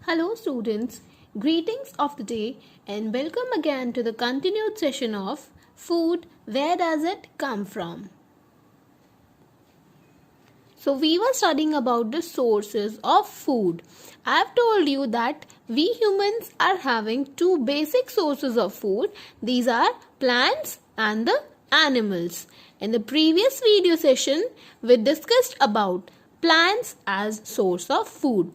Hello students, greetings of the day and welcome again to the continued session of Food, Where Does It Come From? So we were studying about the sources of food. I have told you that we humans are having two basic sources of food. These are plants and the animals. In the previous video session, we discussed about plants as source of food.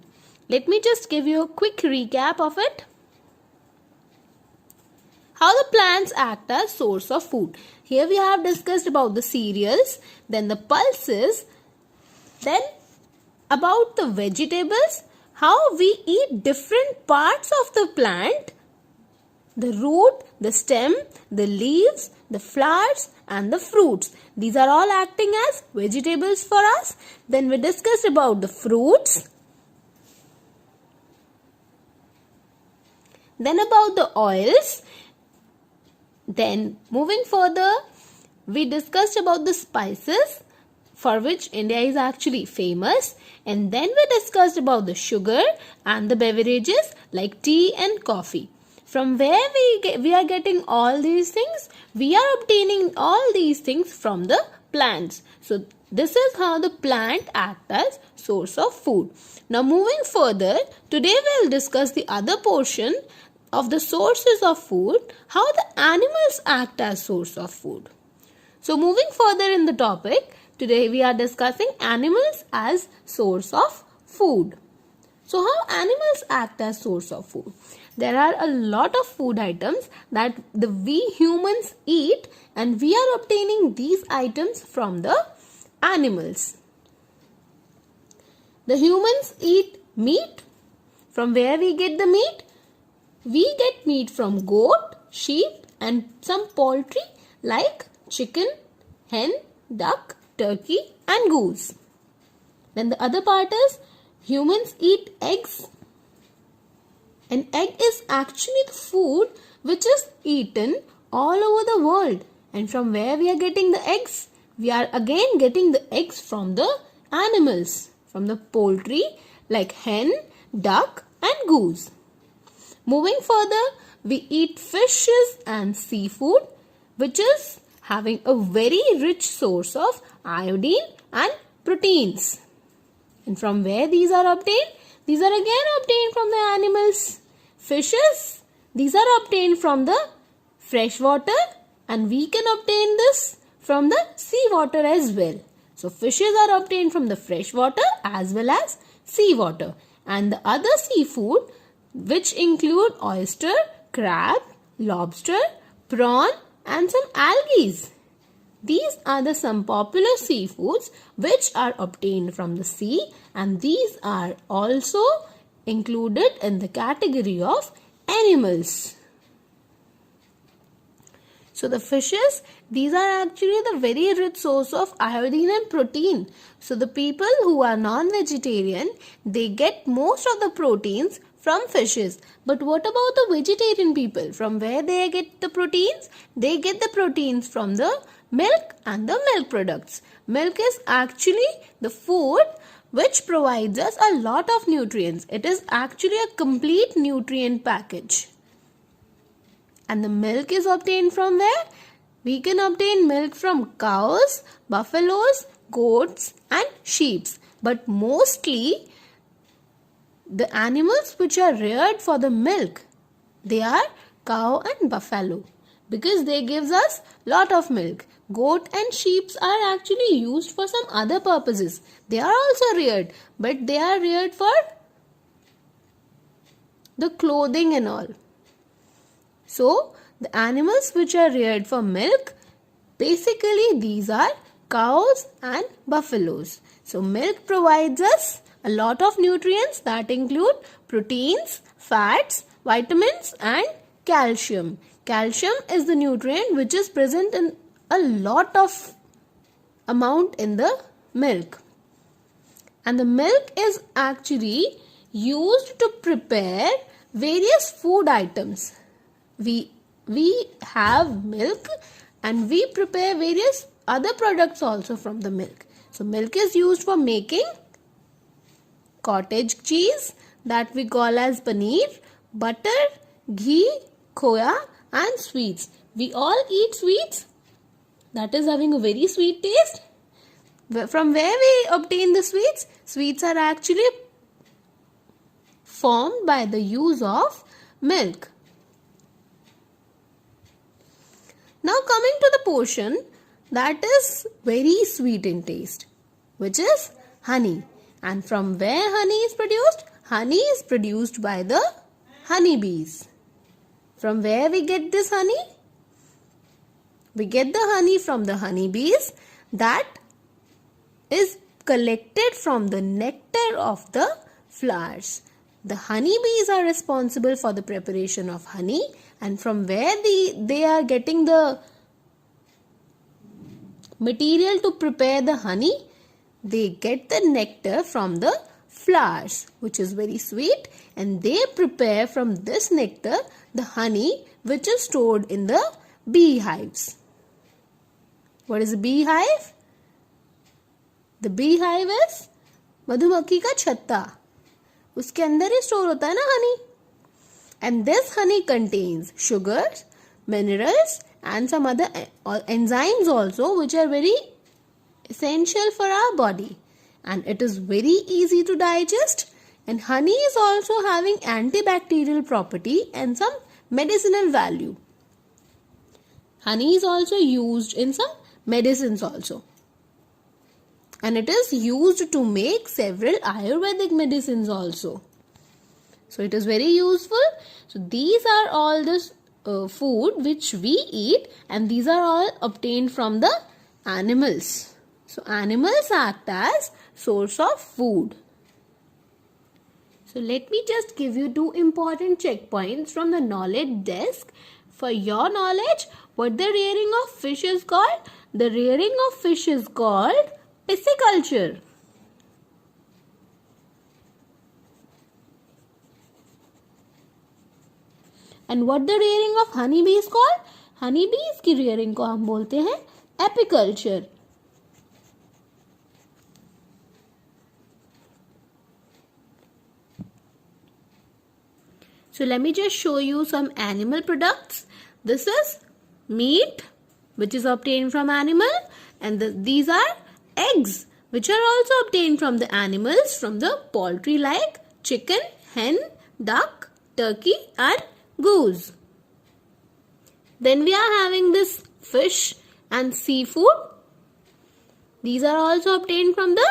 Let me just give you a quick recap of it. How the plants act as source of food. Here we have discussed about the cereals, then the pulses, then about the vegetables, how we eat different parts of the plant, the root, the stem, the leaves, the flowers and the fruits. These are all acting as vegetables for us. Then we discussed about the fruits. Then about the oils. Then moving further, we discussed about the spices for which India is actually famous. And then we discussed about the sugar and the beverages like tea and coffee. From where we are getting all these things? We are obtaining all these things from the plants. So this is how the plant acts as source of food. Now moving further, today we will discuss the other portion of the sources of food, how the animals act as source of food. So moving further in the topic, today we are discussing animals as source of food. So how animals act as source of food? There are a lot of food items that we humans eat and we are obtaining these items from the animals. The humans eat meat. From where we get the meat? We get meat from goat, sheep and some poultry like chicken, hen, duck, turkey and goose. Then the other part is humans eat eggs. An egg is actually the food which is eaten all over the world. And from where we are getting the eggs? We are again getting the eggs from the animals, from the poultry like hen, duck and goose. Moving further, we eat fishes and seafood which is having a very rich source of iodine and proteins. And from where these are obtained? These are again obtained from the animals. Fishes, these are obtained from the fresh water and we can obtain this from the sea water as well. So fishes are obtained from the fresh water as well as sea water. And the other seafood which include oyster, crab, lobster, prawn and some algae. These are the some popular seafoods which are obtained from the sea and these are also included in the category of animals. So the fishes, these are actually the very rich source of iodine and protein. So the people who are non-vegetarian, they get most of the proteins from fishes. But what about the vegetarian people? From where they get the proteins? They get the proteins from the milk and the milk products. Milk is actually the food which provides us a lot of nutrients. It is actually a complete nutrient package. And the milk is obtained from where? We can obtain milk from cows, buffaloes, goats and sheep. But mostly the animals which are reared for the milk, they are cow and buffalo because they gives us lot of milk. Goat and sheep are actually used for some other purposes. They are also reared, but they are reared for the clothing and all. So the animals which are reared for milk, basically these are cows and buffaloes. So milk provides us a lot of nutrients that include proteins, fats, vitamins and calcium. Calcium is the nutrient which is present in a lot of amount in the milk. And the milk is actually used to prepare various food items. We have milk and we prepare various other products also from the milk. So milk is used for making cottage cheese, that we call as paneer, butter, ghee, khoya and sweets. We all eat sweets that is having a very sweet taste. From where we obtain the sweets? Sweets are actually formed by the use of milk. Now coming to the portion that is very sweet in taste, which is honey. And from where honey is produced? Honey is produced by the honeybees. From where we get this honey? We get the honey from the honeybees that is collected from the nectar of the flowers. The honeybees are responsible for the preparation of honey, and from where they are getting the material to prepare the honey, they get the nectar from the flowers, which is very sweet, and they prepare from this nectar the honey which is stored in the beehives. What is a beehive? The beehive is मधुमक्खी का छत्ता. उसके अंदर ही store होता है ना honey. And this honey contains sugars, minerals and some other enzymes also, which are very essential for our body. And it is very easy to digest. And honey is also having antibacterial property and some medicinal value. Honey is also used in some medicines also. And it is used to make several Ayurvedic medicines also. So it is very useful. So these are all the food which we eat, and these are all obtained from the animals. So animals act as source of food. So let me just give you two important checkpoints from the knowledge desk. For your knowledge, what the rearing of fish is called? The rearing of fish is called pisciculture. And what the rearing of honeybee is called? Honeybees की rearing को हम बोलते हैं apiculture. So let me just show you some animal products. This is meat which is obtained from animal, and these are eggs which are also obtained from the animals, from the poultry like chicken, hen, duck, turkey and goose. Then we are having this fish and seafood. These are also obtained from the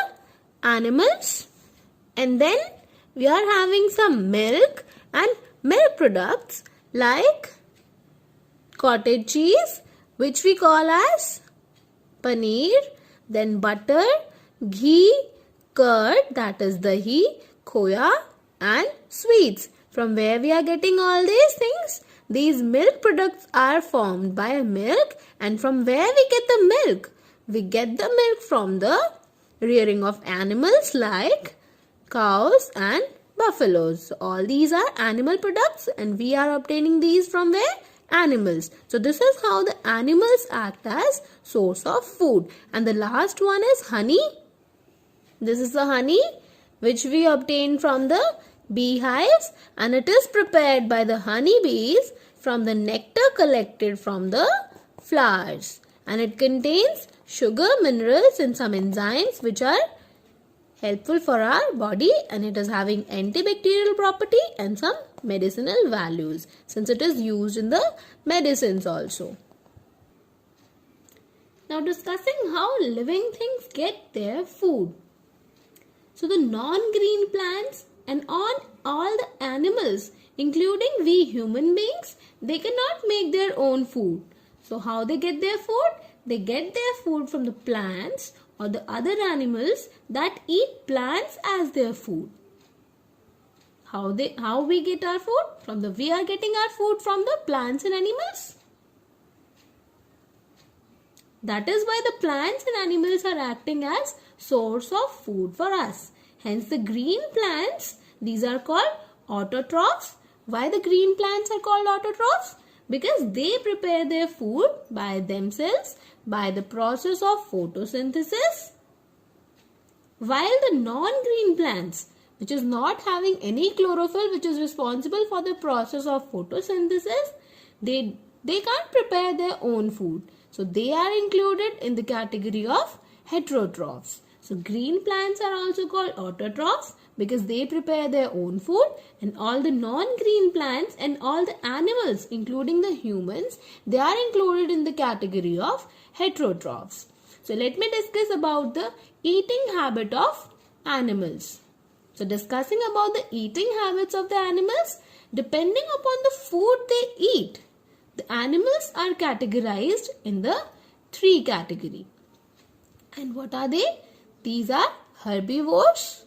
animals. And then we are having some milk and milk products like cottage cheese, which we call as paneer, then butter, ghee, curd, that is dahi, khoya and sweets. From where we are getting all these things? These milk products are formed by milk, and from where we get the milk? We get the milk from the rearing of animals like cows and buffaloes. So all these are animal products, and we are obtaining these from where? Animals. So this is how the animals act as source of food. And the last one is honey. This is the honey which we obtain from the beehives, and it is prepared by the honeybees from the nectar collected from the flowers. And it contains sugar, minerals and some enzymes which are helpful for our body, and it is having antibacterial property and some medicinal values since it is used in the medicines also. Now discussing how living things get their food. So the non-green plants and all the animals, including we human beings, they cannot make their own food. So how they get their food? They get their food from the plants or the other animals that eat plants as their food. How we get our food? We are getting our food from the plants and animals. That is why the plants and animals are acting as source of food for us. Hence the green plants, these are called autotrophs. Why the green plants are called autotrophs? Because they prepare their food by themselves by the process of photosynthesis. While the non-green plants, which is not having any chlorophyll, which is responsible for the process of photosynthesis, they can't prepare their own food. So they are included in the category of heterotrophs. So green plants are also called autotrophs because they prepare their own food, and all the non-green plants and all the animals, including the humans, they are included in the category of heterotrophs. So let me discuss about the eating habit of animals. So discussing about the eating habits of the animals, depending upon the food they eat, the animals are categorized in the 3 categories. And what are they? These are herbivores,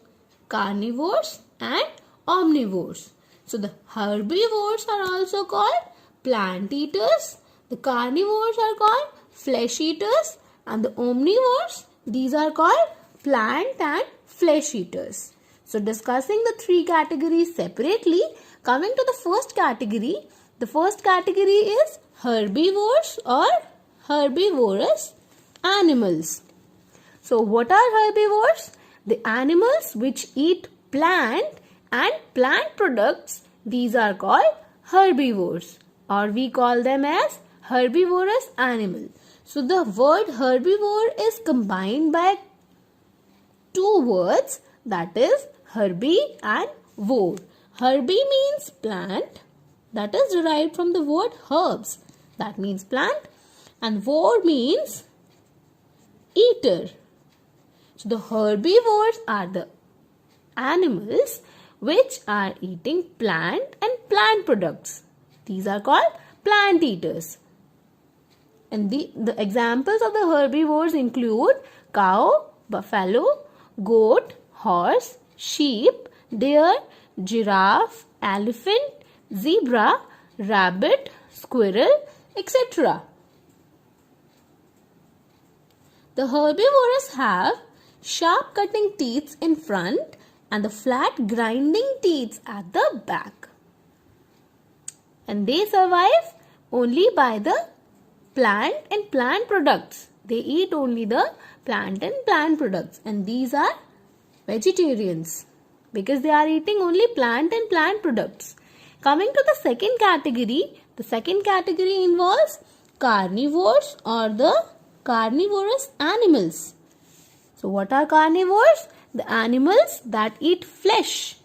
carnivores and omnivores. So the herbivores are also called plant eaters, the carnivores are called flesh eaters, and the omnivores, these are called plant and flesh eaters. So discussing the 3 categories separately, coming to the first category, the first category is herbivores or herbivorous animals. So what are herbivores? The animals which eat plant and plant products, these are called herbivores, or we call them as herbivorous animal. So the word herbivore is combined by 2 words, that is herbi and vor. Herbi means plant, that is derived from the word herbs, that means plant, and vor means eater. So the herbivores are the animals which are eating plant and plant products. These are called plant eaters. And the examples of the herbivores include cow, buffalo, goat, horse, sheep, deer, giraffe, elephant, zebra, rabbit, squirrel, etc. The herbivores have sharp cutting teeth in front and the flat grinding teeth at the back. And they survive only by the plant and plant products. They eat only the plant and plant products, and these are vegetarians because they are eating only plant and plant products. Coming to the second category involves carnivores or the carnivorous animals. So what are carnivores? The animals that eat flesh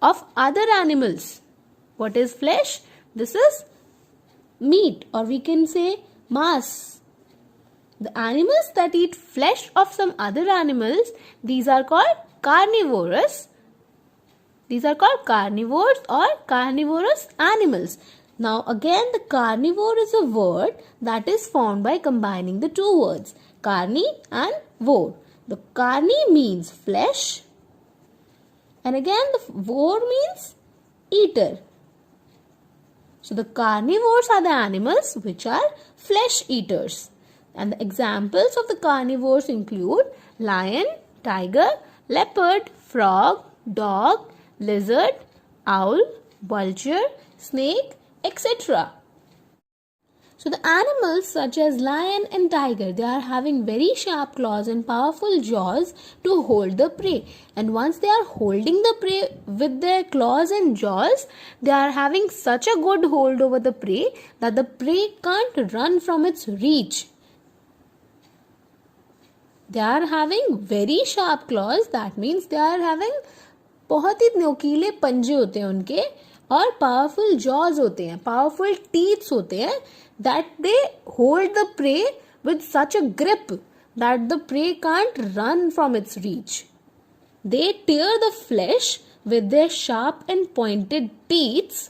of other animals. What is flesh? This is meat, or we can say mass. The animals that eat flesh of some other animals, these are called carnivorous. These are called carnivores or carnivorous animals. Now again, the carnivore is a word that is formed by combining the 2 words, carni and vor. The carni means flesh, and again the vor means eater. So the carnivores are the animals which are flesh eaters. And the examples of the carnivores include lion, tiger, leopard, frog, dog, lizard, owl, vulture, snake, etc. So the animals such as lion and tiger, they are having very sharp claws and powerful jaws to hold the prey. And once they are holding the prey with their claws and jaws, they are having such a good hold over the prey that the prey can't run from its reach. They are having very sharp claws, that means they are having बहुत ही नोकीले पंजे होते हैं उनके, और powerful jaws होते हैं, powerful teeths होते हैं, that they hold the prey with such a grip that the prey can't run from its reach. They tear the flesh with their sharp and pointed teeth.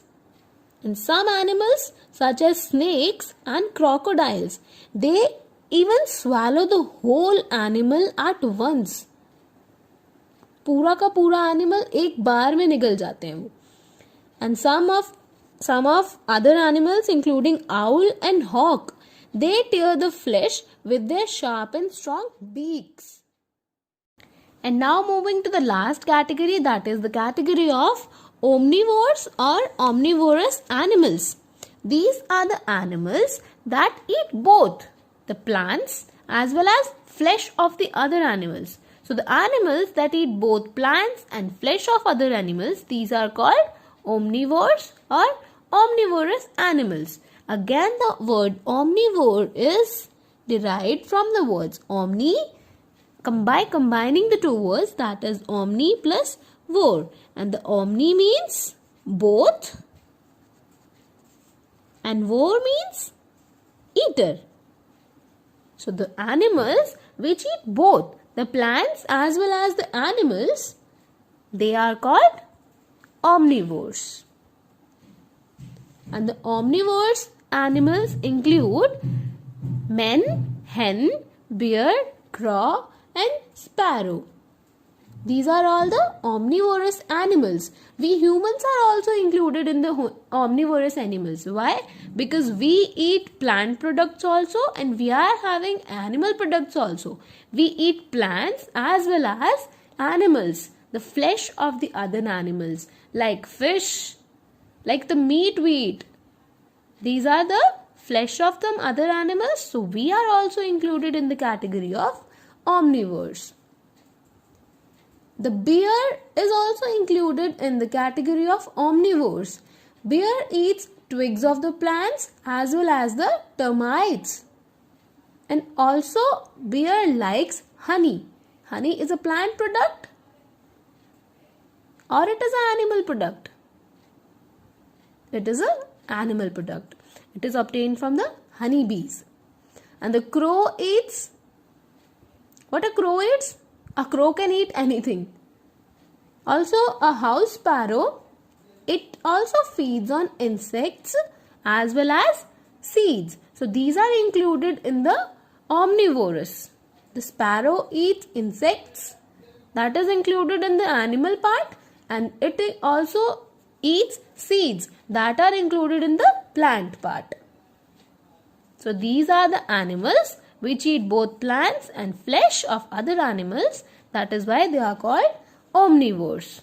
And some animals such as snakes and crocodiles, they even swallow the whole animal at once. पूरा का पूरा animal एक बार में निगल जाते हैं वो. And some of other animals including owl and hawk, they tear the flesh with their sharp and strong beaks. And now moving to the last category, that is the category of omnivores or omnivorous animals. These are the animals that eat both the plants as well as flesh of the other animals. So the animals that eat both plants and flesh of other animals, these are called omnivores or omnivorous animals. Again, the word omnivore is derived from the words omni, by combining the two words, that is omni plus vor, and the omni means both and vor means eater. So the animals which eat both the plants as well as the animals, they are called omnivores. And the omnivorous animals include men, hen, bear, crow and sparrow. These are all the omnivorous animals. We humans are also included in the omnivorous animals. Why? Because we eat plant products also and we are having animal products also. We eat plants as well as animals, the flesh of the other animals, like fish, like the meat we eat. These are the flesh of some other animals. So we are also included in the category of omnivores. The bear is also included in the category of omnivores. Bear eats twigs of the plants as well as the termites. And also bear likes honey. Honey is a plant product or it is an animal product? It is an animal product. It is obtained from the honeybees. And the crow eats, what a crow eats? A crow can eat anything. Also, a house sparrow, it also feeds on insects as well as seeds. So these are included in the omnivorous. The sparrow eats insects, that is included in the animal part, and it also eats seeds, that are included in the plant part. So these are the animals which eat both plants and flesh of other animals. That is why they are called omnivores.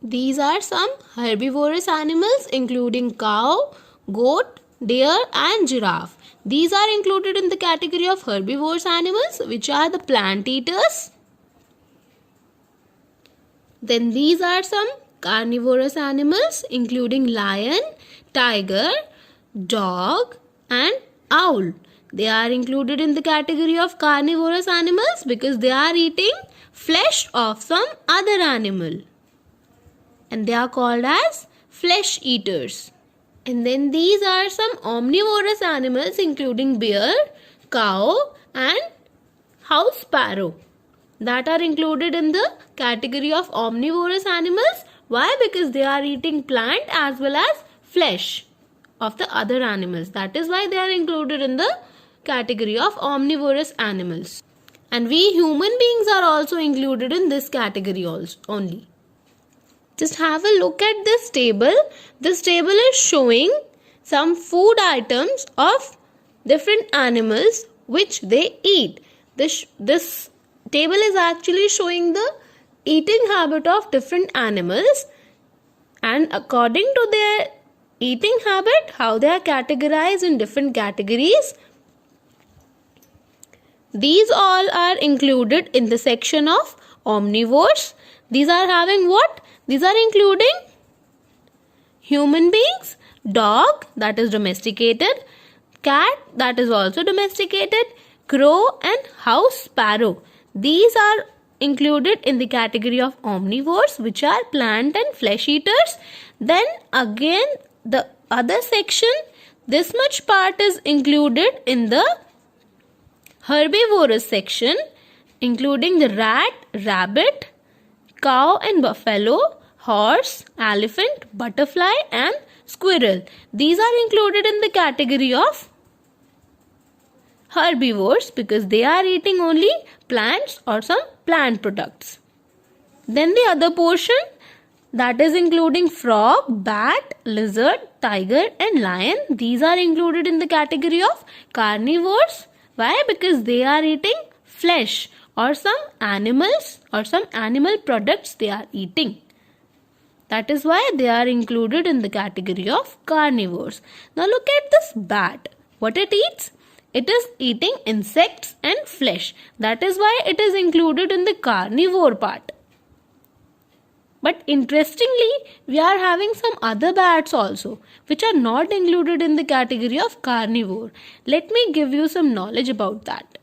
These are some herbivorous animals including cow, goat, deer and giraffe. These are included in the category of herbivorous animals, which are the plant eaters. Then these are some carnivorous animals including lion, tiger, dog and owl. They are included in the category of carnivorous animals because they are eating flesh of some other animal. And they are called as flesh eaters. And then these are some omnivorous animals including bear, cow and house sparrow. That are included in the category of omnivorous animals. Why? Because they are eating plant as well as flesh of the other animals. That is why they are included in the category of omnivorous animals. And we human beings are also included in this category also only. Just have a look at this table. This table is showing some food items of different animals which they eat. This table is actually showing the eating habit of different animals, and according to their eating habit, how they are categorized in different categories. These all are included in the section of omnivores. These are having what? These are including human beings, dog that is domesticated, cat that is also domesticated, crow and house sparrow. These are included in the category of omnivores, which are plant and flesh eaters. Then again the other section, this much part is included in the herbivorous section, including the rat, rabbit, cow and buffalo, horse, elephant, butterfly and squirrel. These are included in the category of herbivores because they are eating only plants or some plant products. Then the other portion, that is including frog, bat, lizard, tiger and lion. These are included in the category of carnivores. Why? Because they are eating flesh or some animals or some animal products they are eating. That is why they are included in the category of carnivores. Now look at this bat. What it eats? It is eating insects and flesh. That is why it is included in the carnivore part. But interestingly, we are having some other bats also, which are not included in the category of carnivore. Let me give you some knowledge about that.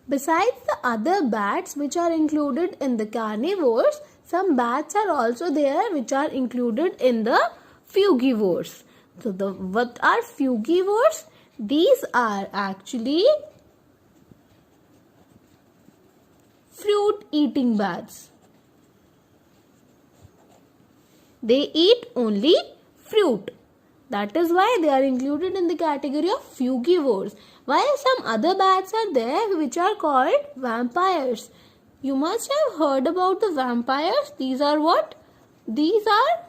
Besides the other bats which are included in the carnivores, some bats are also there which are included in the frugivores. So what are frugivores? These are actually fruit eating bats. They eat only fruit. That is why they are included in the category of frugivores. While some other bats are there which are called vampires. You must have heard about the vampires. These are what? These are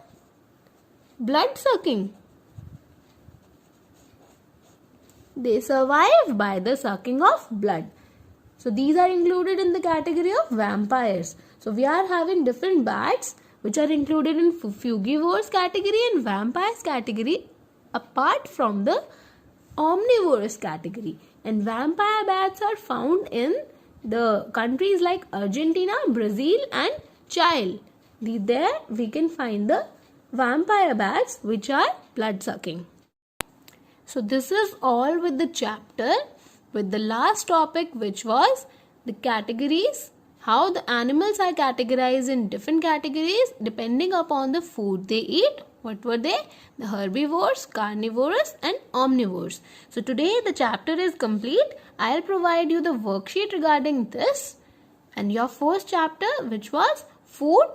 blood sucking. They survive by the sucking of blood. So these are included in the category of vampires. So we are having different bats which are included in frugivores category and vampires category apart from the omnivorous category. And vampire bats are found in the countries like Argentina, Brazil and Chile. There we can find the vampire bats which are blood sucking. So this is all with the chapter, with the last topic which was the categories, how the animals are categorized in different categories depending upon the food they eat. What were they? The herbivores, carnivores and omnivores. So today the chapter is complete. I'll provide you the worksheet regarding this and your first chapter which was food.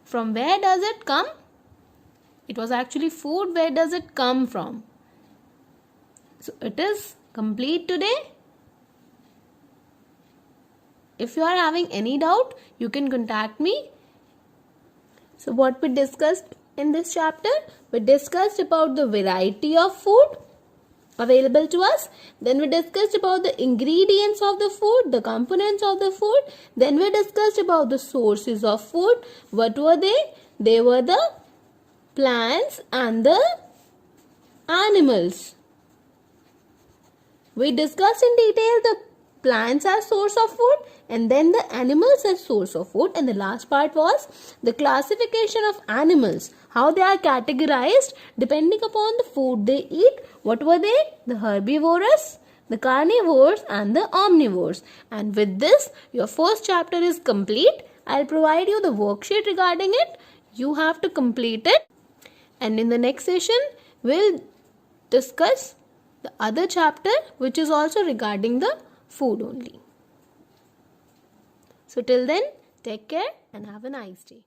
From where does it come? It was actually food. Where does it come from? So it is complete today. If you are having any doubt, you can contact me. So what we discussed in this chapter? We discussed about the variety of food available to us. Then we discussed about the ingredients of the food, the components of the food. Then we discussed about the sources of food. What were they? They were the plants and the animals. We discussed in detail the plants as source of food and then the animals as source of food, and the last part was the classification of animals, how they are categorized depending upon the food they eat. What were they? The herbivorous, the carnivores and the omnivores. And with this, your first chapter is complete. I'll provide you the worksheet regarding it. You have to complete it. And in the next session, we'll discuss the other chapter which is also regarding the food only. So till then, take care and have a nice day.